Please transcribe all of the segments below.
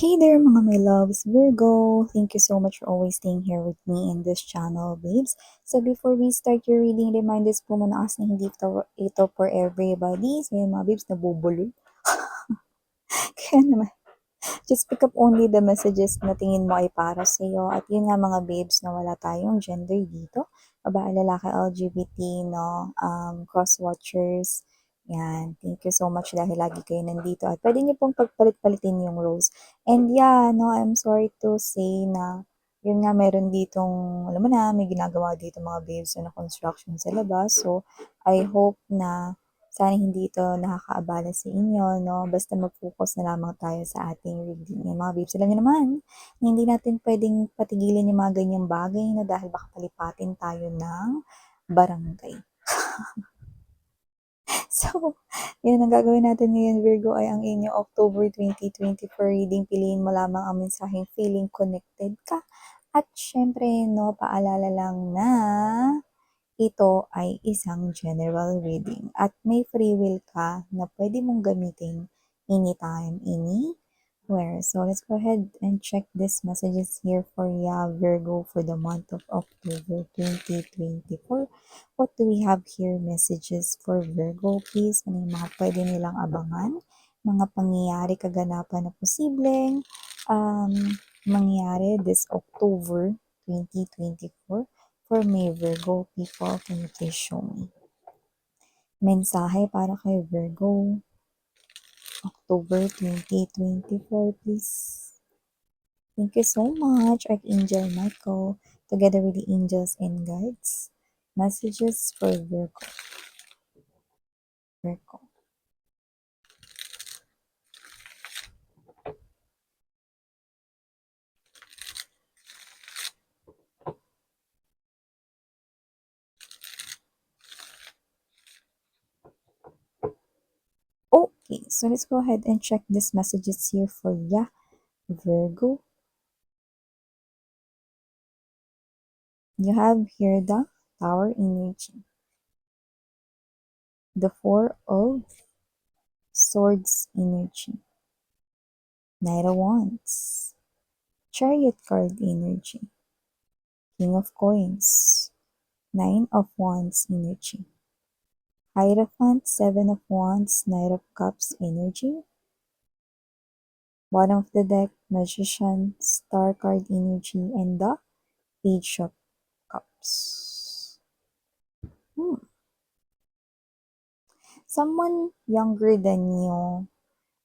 Hey there mga my loves, Virgo! Thank you so much for always staying here with me in this channel, babes. So before we start your reading, reminders po muna kasi na hindi ito for everybody. So yun mga babes, nabubulol. Kaya naman, just pick up only the messages na tingin mo ay para sa iyo. At yun nga mga babes na wala tayong gender dito. Babae, lalaki, LGBT, no? Cross-watchers. Yan. Thank you so much dahil lagi kayo nandito. At pwede niyo pong pagpalit-palitin yung roles. And yeah, no, I'm sorry to say na yun nga meron ditong, alam mo na, may ginagawa dito mga babes na construction sa labas. So, I hope na sana hindi ito nakakaabala sa inyo, no? Basta mag-focus na lamang tayo sa ating reading. Yung mga babes, alam niyo naman, na hindi natin pwedeng patigilin yung mga ganyang bagay na dahil baka palipatin tayo ng barangay. So, yun ang gagawin natin ngayon, Virgo, ay ang inyong October 2024 reading. Piliin mo lamang ang mensaheng feeling connected ka. At syempre, no, paalala lang na ito ay isang general reading at may free will ka na pwede mong gamitin anytime, anywhere. So let's go ahead and check these messages here for ya, Virgo, for the month of October 2024. What do we have here? Messages for Virgo, please. Ano yung mga pwede nilang abangan? Mga pangyayari, kaganapan na posibleng mangyari this October 2024. For me, Virgo people, can you please show me? Mensahe para kay Virgo, October 2024, please. Thank you so much, Archangel Michael, together with the angels and guides. Messages for Virgo. Virgo. Okay, so let's go ahead and check these messages here for ya, Virgo. You have here the Tower energy, the Four of Swords energy, Knight of Wands, Chariot card energy, King of Coins, Nine of Wands energy, Hierophant, Seven of Wands, Knight of Cups energy, bottom of the deck, Magician, Star card energy, and the Page of Cups. Someone younger than you,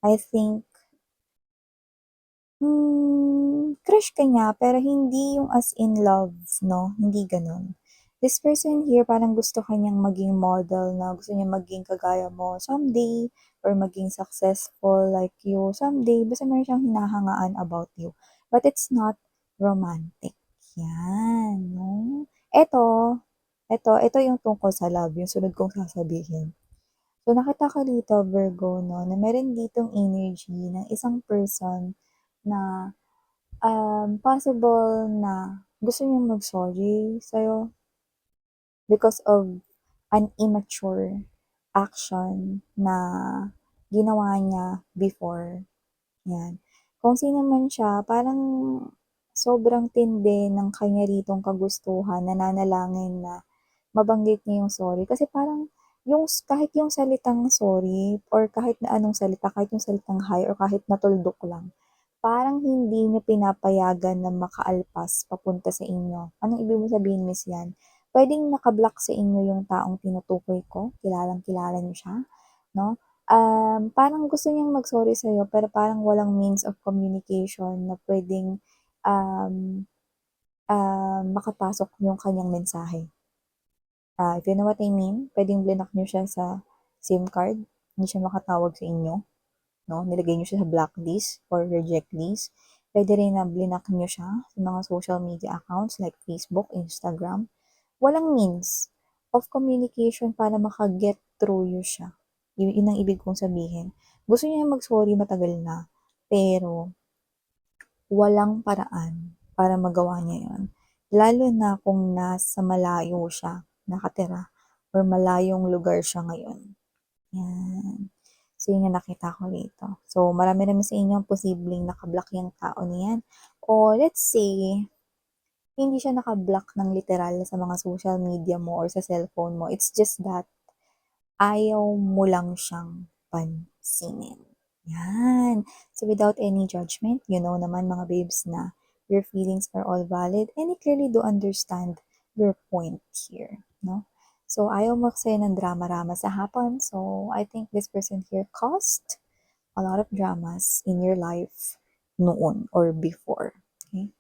I think, crush ka niya, pero hindi yung as in love, no? Hindi ganun. This person here, parang gusto kanyang maging model na gusto niya maging kagaya mo someday, or maging successful like you someday. Basta meron siyang hinahangaan about you. But it's not romantic. Yan, no? Ito yung tungkol sa love, yung sunod kong sasabihin. So, nakita ko dito, Virgo, no, na meron ditong energy ng isang person na possible na gusto niyang mag-sorry sa'yo because of an immature action na ginawa niya before. Yan. Kung sino man siya, parang sobrang tindi ng kanya ritong kagustuhan, nananalangin na mabanggit niya yung sorry. Kasi parang kahit yung salitang sorry or kahit na anong salita, kahit yung salitang hi or kahit natuldok lang, parang hindi niyo pinapayagan na makaalpas papunta sa inyo. Anong ibig mo sabihin, Miss Yan? Pwedeng naka-block sa inyo yung taong tinutukoy ko, kilalang-kilala niyo siya, no? Parang gusto niyang mag-sorry sa'yo pero parang walang means of communication na pwedeng makapasok yung kanyang mensahe. If you know what I mean, pwedeng blinak niyo siya sa SIM card, hindi siya makatawag sa inyo, no? Nilagay niyo siya sa blacklist or reject list. Pwede rin na blinak niyo siya sa mga social media accounts like Facebook, Instagram. Walang means of communication para maka-get through you siya. Yun ang ibig kong sabihin. Gusto niya mag-sorry matagal na, pero walang paraan para magawa niya yun. Lalo na kung nasa malayo siya nakatira or malayong lugar siya ngayon. Yan. So, yun yung nakita ko dito. So, marami naman sa inyo ang posibleng naka-block yung tao na yan. O let's say, hindi siya naka-block ng literal sa mga social media mo or sa cellphone mo. It's just that ayaw mo lang siyang pansinin. Yan. So, without any judgment, you know naman mga babes na your feelings are all valid and I clearly do understand your point here, no? So, ayaw mo kasi ng drama-rama sa hapon. So, I think this person here caused a lot of dramas in your life noon or before. Okay?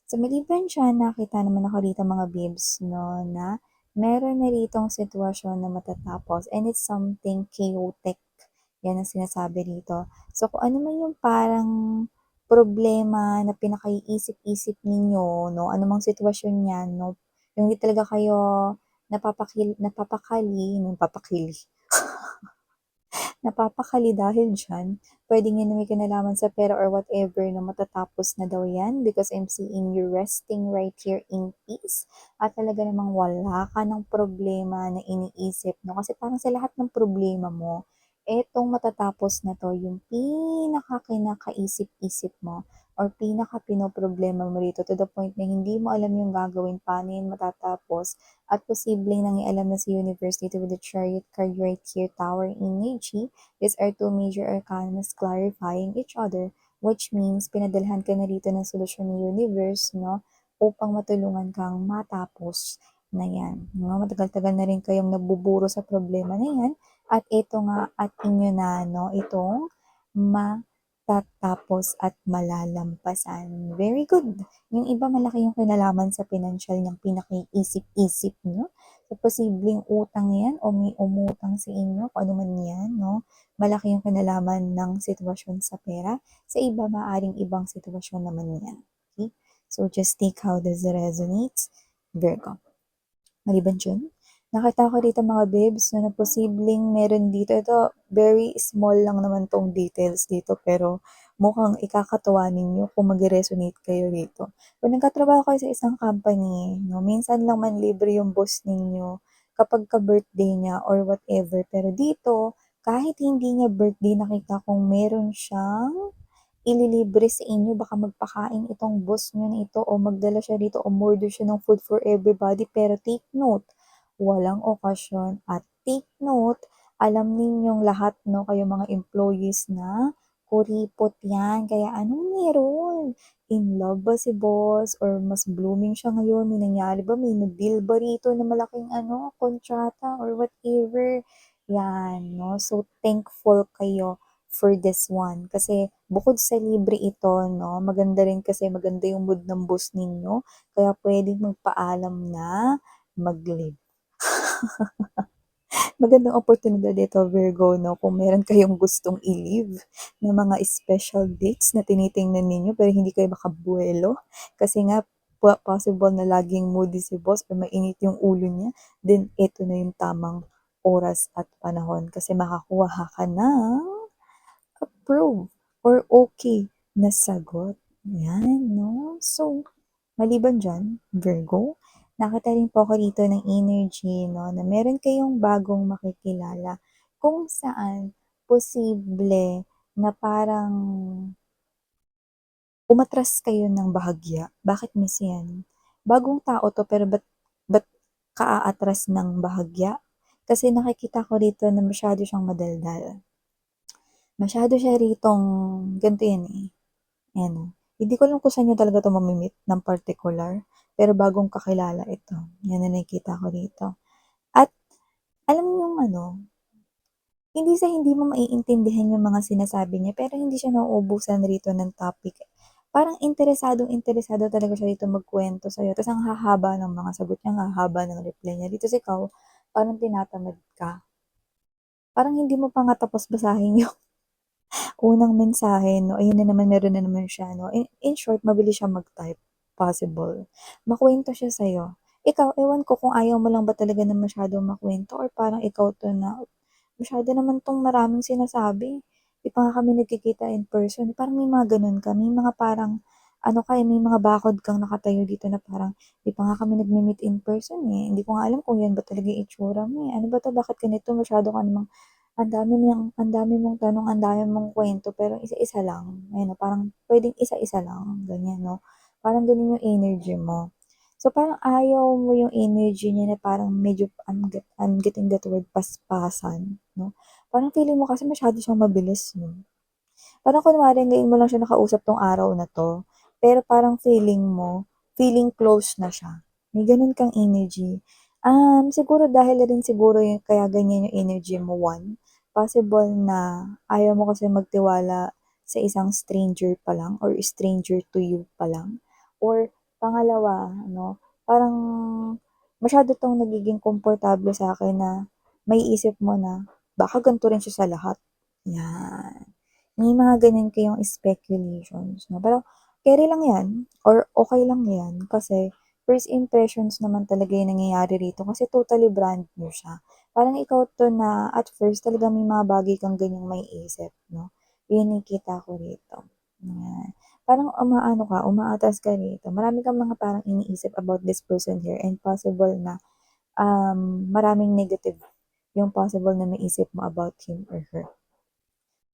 So, maliban siya, nakita naman ako dito mga babes, no, na meron na ditong sitwasyon na matatapos and it's something chaotic. Yan ang sinasabi dito. So, kung ano man yung parang problema na pinakaiisip-isip ninyo, no, anumang sitwasyon yan, no, yung hindi talaga kayo napapakali, napapakali dahil dyan, pwedeng yun na may kinalaman sa pera or whatever na matatapos na daw yan because I'm seeing you resting right here in peace at talaga namang wala ka ng problema na iniisip, no? Kasi parang sa lahat ng problema mo, etong matatapos na to, yung pinaka-kinakaisip-isip mo or pinaka-pinoproblema mo rito to the point na hindi mo alam yung gagawin, paano yun matatapos at posibleng nangialam na sa universe dito with the chariot card right here, tower energy. These are two major arcanas clarifying each other, which means pinadalhan ka na rito ng solusyon ng universe, no? Upang matulungan kang matapos na yan. No? Matagal-tagal na rin kayong nabuburo sa problema na yan. At ito nga at inyo na, no? Itong matatapos at malalampasan. Very good. Yung iba malaki yung kinalaman sa financial niyang pinaki-isip-isip nyo. So, posibleng utang yan o may umutang sa inyo, kung ano man yan, no? Malaki yung kinalaman ng sitwasyon sa pera. Sa iba, maaring ibang sitwasyon naman yan. Okay? So, just take how this resonates. Virgo. Maliban dyan, nakita ko dito mga babes na posibleng meron dito. Ito, very small lang naman tong details dito pero mukhang ikakatuwa ninyo kung mag-resonate kayo dito. Kung nagkatrabaho kayo sa isang company, no, minsan lang man libre yung boss ninyo kapag ka-birthday niya or whatever. Pero dito, kahit hindi niya birthday, nakita kong meron siyang ililibre sa inyo, baka magpakain itong boss nyo na ito o magdala siya dito o order siya ng food for everybody. Pero take note, walang okasyon at take note, alam ninyong lahat, no, kayo mga employees na kuripot yan. Kaya anong meron? In love ba si boss? Or mas blooming siya ngayon? May nangyari ba? May na-deal ba rito na malaking kontrata or whatever? Yan, no? So, thankful kayo for this one. Kasi bukod sa libre ito, no, maganda rin kasi maganda yung mood ng boss ninyo. Kaya pwedeng magpaalam na mag-live. Magandang oportunidad ito, Virgo, no? Kung meron kayong gustong i-leave na mga special dates na tinitingnan ninyo pero hindi kayo makabuelo. Kasi nga, possible na laging moody si boss or mainit yung ulo niya, then ito na yung tamang oras at panahon kasi makakuha ka ng approve or okay na sagot. Yan, no? So, maliban dyan, Virgo, nakita rin po ako dito ng energy, no, na meron kayong bagong makikilala kung saan posible na parang umatras kayo ng bahagya. Bakit miss yan? Bagong tao to pero ba't kaaatras ng bahagya? Kasi nakikita ko dito na masyado siyang madaldal. Masyado siya ritong, ganito yan eh. Ayan o. Hindi ko alam kung saan nyo talaga ito mamimit ng particular. Pero bagong kakilala ito. Yan na nakikita ko dito. At alam mo yung hindi sa hindi mo maiintindihan yung mga sinasabi niya, pero hindi siya nauubusan rito ng topic. Parang interesado talaga siya dito magkwento sa'yo. Tapos ang hahaba ng mga sagot niya, ang hahaba ng reply niya. Dito sa ikaw, parang tinatamad ka. Parang hindi mo pa nga tapos basahin yung unang mensahe, no, ayun na naman, meron na naman siya, no. In short, mabilis siya mag-type, possible. Makwento siya sa'yo. Ikaw, ewan ko kung ayaw mo lang ba talaga na masyadong makwento or parang ikaw to na, masyado naman tong maraming sinasabi. Di pa nga kami nagkikita in person. Parang may mga ganun ka. May mga parang, may mga bakod kang nakatayo dito na parang, di pa nga kami nagme-meet in person eh. Hindi ko nga alam kung yan ba talaga yung itsura mo eh. Ano ba to? Bakit ganito? Masyado ka namang ang dami mong tanong, ang dami mong kwento pero isa-isa lang, ayun 'no, parang puwedeng isa-isa lang, ganyan 'no. Parang gano'n yung energy mo. So, parang ayaw mo yung energy niya na parang medyo I'm getting that word, paspasan 'no. Parang feeling mo kasi masyado siyang mabilis 'no. Parang kunwari ngayon mo lang siya nakausap 'tong araw na 'to, pero parang feeling mo, feeling close na siya. May gano'n kang energy. Siguro dahil rin siguro yung kaya ganyan yung energy mo, one, possible na ayaw mo kasi magtiwala sa isang stranger pa lang or stranger to you pa lang. Or pangalawa ano, parang masyado 'tong nagiging komportable sa'kin na maiisip mo na baka ganito rin siya sa lahat, 'yan. May mga ganyan kayong speculations 'no, pero keri lang 'yan or okey lang 'yan kasi first impressions naman talaga yung nangyayari rito kasi totally brand new siya. Parang ikaw 'to na at first talagang may mga bagay kang ganyang maiisip 'no, yun nakikita ko rito, yan. Parang umaano ka, umaatas ka rito, marami kang mga parang iniisip about this person here and possible na, maraming negative yung possible na maisip mo about him or her.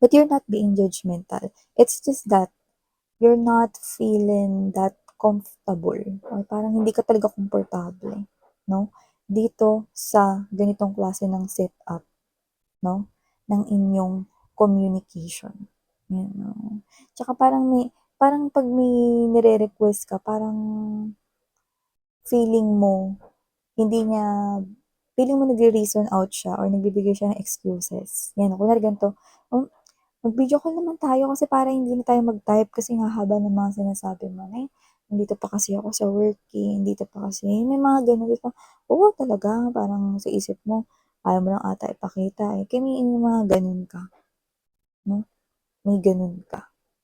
But you're not being judgmental. It's just that you're not feeling that comfortable or parang hindi ka talaga komportable, 'no, dito sa ganitong klase ng setup, 'no, ng inyong communication, yun 'no. Tsaka parang 'pag may nire-request ka parang feeling mo hindi niya feeling mo nagre-reason out siya or nagbibigay siya ng excuses, 'yan kunwari ganito, "Oh, mag-video call naman tayo kasi para hindi na tayo mag-type kasi nga haba ng mga sinasabi mo." "Ay, nandito pa kasi ako sa work, eh, nandito pa kasi." May mga gano'n, tapos parang, "Oo, talaga?" Parang sa isip mo ayaw mo lang ata ipakita, eh, kaya may mga gano'n ka 'no, may gano'n ka,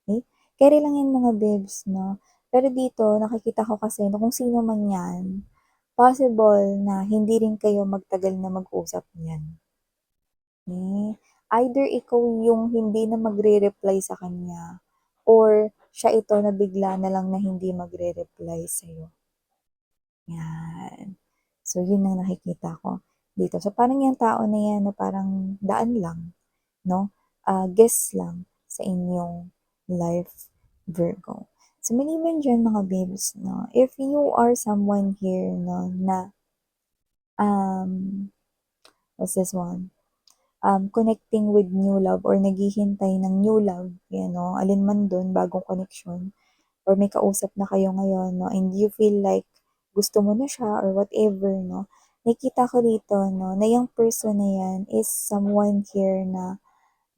okey? Kere lang 'yan mga babes 'no, pero dito nakikita ko kasi na kung sino man 'yan, possible na hindi rin kayo magtagal na mag-usap niyan. Either ikaw yung hindi na magre-reply sa kanya or siya ito na bigla na lang na hindi magre-reply sa'yo, 'yan. So, yun ang nakikita ko dito. So, parang yung tao na 'yan na parang daan lang 'no, guest lang sa inyong life, Virgo. So, maliban diyan mga babes 'no, if you are someone here 'no na, um, what's this one? Connecting with new love or naghihintay ng new love, 'yan 'no, alin man dun, bagong connection or may kausap na kayo ngayon 'no, and you feel like gusto mo na siya or whatever 'no, nakikita ko dito 'no, na yung person na 'yan is someone here na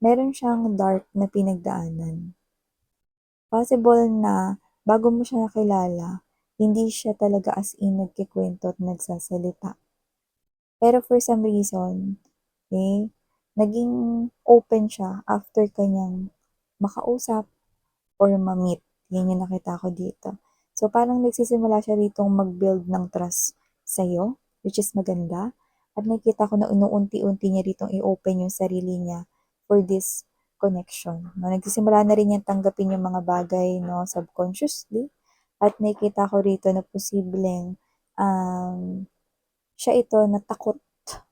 meron siyang dark na pinagdaanan. Possible na bago mo siya nakilala, hindi siya talaga as in nagkukuwento at nagsasalita. Pero for some reason, eh, naging open siya after ka niyang makausap or ma-meet, 'yan yung nakita ko dito. So, parang nagsisimula siya ritong mag-build ng trust sa'yo, which is maganda, at nakikita ko na inuunti-unti niya ritong i-open yung sarili niya for this connection 'no. Nagsisimula na rin niyang tanggapin yung mga bagay 'no, subconsciously at nakikita ko rito na posibleng, siya ito na takot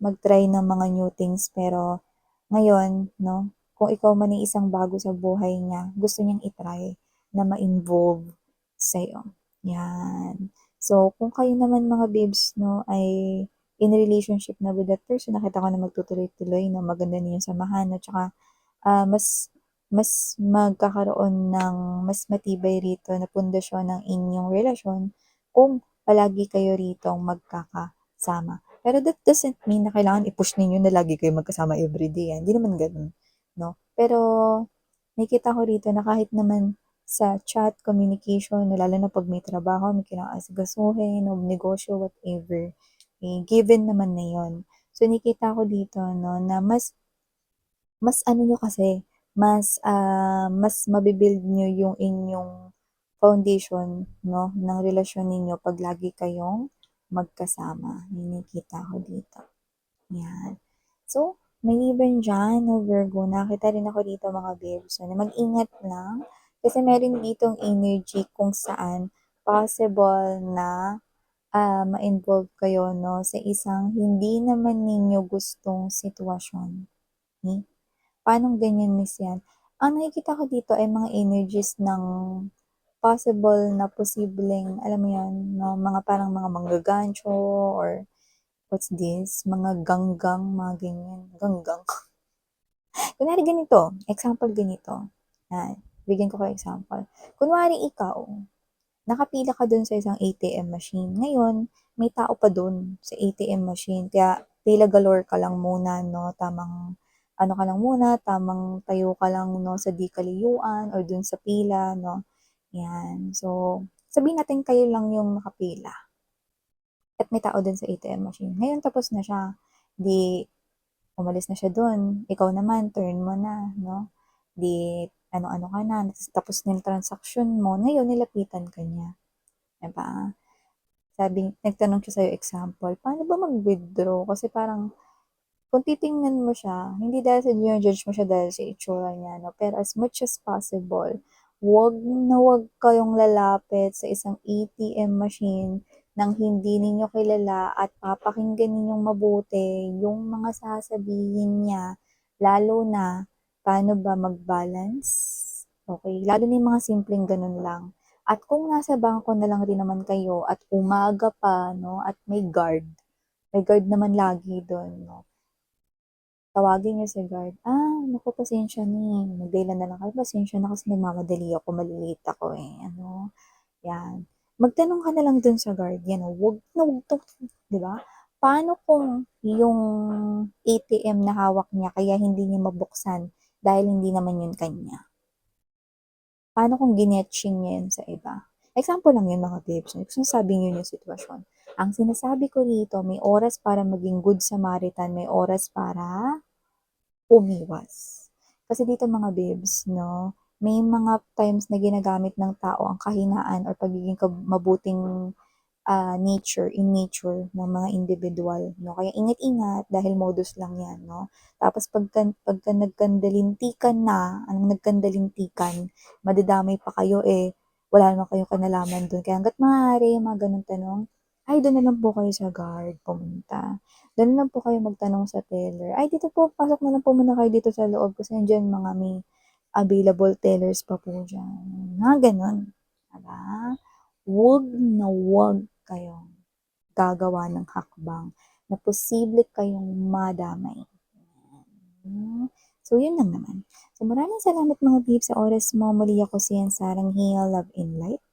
mag-try ng mga new things pero ngayon 'no, kung ikaw man ay isang bago sa buhay niya, gusto niyang i-try na ma-involve sa'yo, 'yan. So, kung kayo naman mga babes 'no, ay in relationship na with that person, nakita ko na magtutuloy-tuloy 'no, maganda na yung samahan at tsaka, mas mas magkakaroon ng mas matibay rito na pundasyon ng inyong relasyon kung palagi kayo ritong magkakasama. Pero that doesn't mean na kailangan i-push ninyo na lagi kayong magkasama everyday, hindi naman gano'n, 'no. Pero nakikita ko rito na kahit naman sa chat, communication, na lalo na 'pag may trabaho, may kailangang asikasuhin o negosyo, whatever, eh, given naman na 'yun. So, nakikita ko dito 'no, na mas mas ano niyo kasi, mas mabi-build niyo yung inyong foundation 'no, ng relasyon ninyo 'pag lagi kayong magkasama, yun nakikita ko dito, 'yan. So, maliban diyan 'no, Virgo, nakita rin ako dito mga babes na mag-ingat lang kasi meron ditong energy kung saan possible na, ma-involve kayo 'no, sa isang hindi naman ninyo gustong sitwasyon. Eh, paanong ganyan, miss yan? Ang nakikita ko dito ay mga energies ng possible na posibleng, alam mo yan, no, mga parang mga manggagancho or what's this, mga ganggang, mga ganyan, ganggang. Kunwari ganito, example ganito. Bigyan ko kayo example. Kunwari ikaw, nakapila ka dun sa isang ATM machine. Ngayon, may tao pa dun sa ATM machine. Kaya pila galore ka lang muna, no? Tamang ano ka lang muna, tamang tayo ka lang, no, sa di kaliyuan or dun sa pila, no? Yan. So, sabihin natin kayo lang yung nakapila at may tao dun sa ATM machine. Ngayon, tapos na siya. Di, umalis na siya dun. Ikaw naman, turn mo na, no? Di, ano-ano ka na, tapos na yung transaction mo. Ngayon, nilapitan ka niya. Diba? Sabi, nagtanong siya sa'yo example, paano ba mag-withdraw? Kasi parang, kung titingnan mo siya, hindi dahil sa judge mo siya dahil sa itsura niya, no? Pero as much as possible, wag na wag kayong lalapit sa isang ATM machine nang hindi ninyo kilala at papakinggan ninyong mabuti yung mga sasabihin niya, lalo na paano ba mag-balance. Okay, lalo na yung mga simpleng ganun lang. At kung nasa bangko na lang rin naman kayo at umaga pa, no, at may guard naman lagi doon, no. Tawagin niyo si guard, naku, pasensya na eh. Mag-daylan na lang kayo, pasensya na kasi nagmamadali ako, malilate ako eh. Ano, yan. Magtanong ka na lang dun sa guard, yan, wag na wag to, di ba? Paano kung yung ATM na hawak niya kaya hindi niya mabuksan dahil hindi naman yun kanya? Paano kung ginetching niya yun sa iba? Example lang yun mga babes. Sinasabi niyo yung sitwasyon. Ang sinasabi ko dito, may oras para maging good Samaritan, may oras para umiwas. Kasi dito mga babes, no, may mga times na ginagamit ng tao ang kahinaan or pagiging mabuting nature ng mga individual, no? Kaya ingat-ingat dahil modus lang yan, no? Tapos pagka nagkandalintikan na, anong nagkandalintikan, madadamay pa kayo eh, wala naman kayong kanalaman dun. Kaya hanggat maaari, mga ganun tanong, ay, doon na lang po kayo sa guard pumunta. Doon na lang po kayo magtanong sa teller. Ay, dito po, pasok na lang po muna kayo dito sa loob kasi nandiyan mga may available tellers pa po dyan. Mga ganun. Diba? Wag na wag kayong gagawa ng hakbang na posible kayong madamay. So, yun lang naman. So, maraming salamat mga peeps sa oras mo. Muli ako si Sarang Hill, Love in Light.